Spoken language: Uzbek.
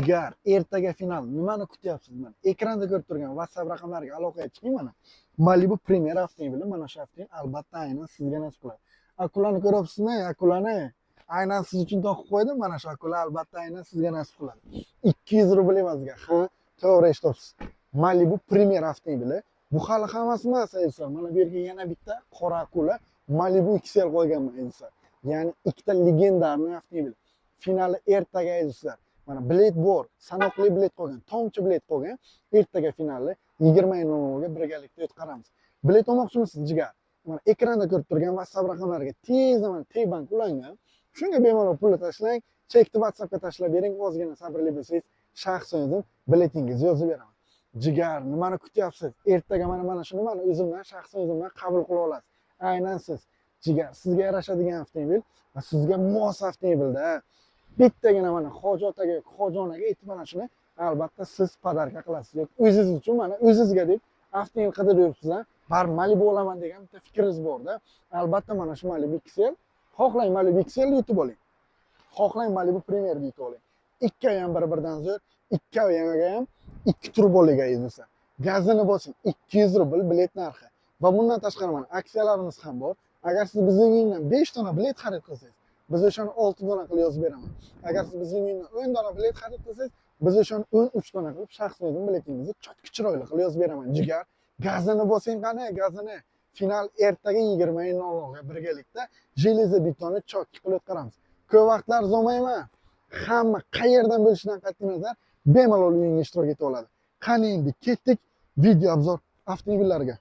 Jigar, ertaga final. Nimani kutyapsiz? Mana ekranda ko'rib turgan WhatsApp raqamlariga aloqaga chiqing mana. Malibu Premier avtomobili mana shu avtomobil albatta aynan sizga nasib qiladi. Akulani ko'ryapsizmi? Akulani aynan siz uchun topib qo'ydim. Mana shu akula albatta aynan sizga nasib qiladi. 200 rubl emasga. Ha, to'g'ri eshitibsiz. Malibu Premier avtomobili. Bu hali hammasi emas, aytsa. Mana bu yerga yana bitta qora akula Malibu XL qo'yganman, aytsa. Ya'ni ikkita legendarniy avtomobil. Finali ertaga aytsa. Mana bilet bor, sanoqli bilet qo'ygan, tomchi bilet qo'ygan. Ertaga finalni 20:00 ga birgalikda o'tkazamiz. Bilet olmoqchimisiz, Jigar? Mana ekranda ko'rib turgan WhatsApp raqamlariga tezda mana T-bank ulangan. Shunga bemalol pulni tashlang, chekni WhatsAppga tashlab bering, ozgina sabrli bo'lsangiz, shaxsingizni biletingizni yozib beraman. Jigar, nimani kutyapsiz? Ertaga mana shuni mana o'zimdan, shaxsiy o'zimdan qabul qila olasiz. Aynan siz. Jigar, sizga yarashadigan avtomobil va sizga mos avtomobilda. Bittagina mana hoji otaga, hoji onaga aytib mana shuni albatta siz podarka qilasiz. O'zingiz uchun mana o'zingizga deb avtomobil qidirib yuribsiz. Baribir Malibu olaman degan bitta fikringiz bor-da. Albatta mana shu Malibu XL, xohlang Malibu XL yutib oling. Xohlang Malibu Premier yutib oling. Ikkovi ham bir-biridan zo'r, ikkoviga ham 2 turboliga yuzsa. Gazini bosing 200 rubl bilet narxi. Va bundan tashqari mana aksiyalarimiz ham bor. Agar siz bizning uydan 5 dona bilet xarid qilsangiz, biz o'shani 6 dona qilib yozib beraman. Agar siz bizning uydan 10 dona bilet xarid qilsangiz, biz o'shani 13 dona qilib shaxsiy biletingizni chotki chiroyli qilib yozib beraman. Jigar, gazini bosing qani, gazini. Final ertaga 20:00 ga birgalikda железобетonni chotki qilib o'tkazamiz. Ko'p vaqtlar zo'mayman. Hamma qayerdan bo'lishidan qat'iy nazar bemalol o'yinga ishtirok eta oladi. Qani endi ketdik video obzor avtomobillarga.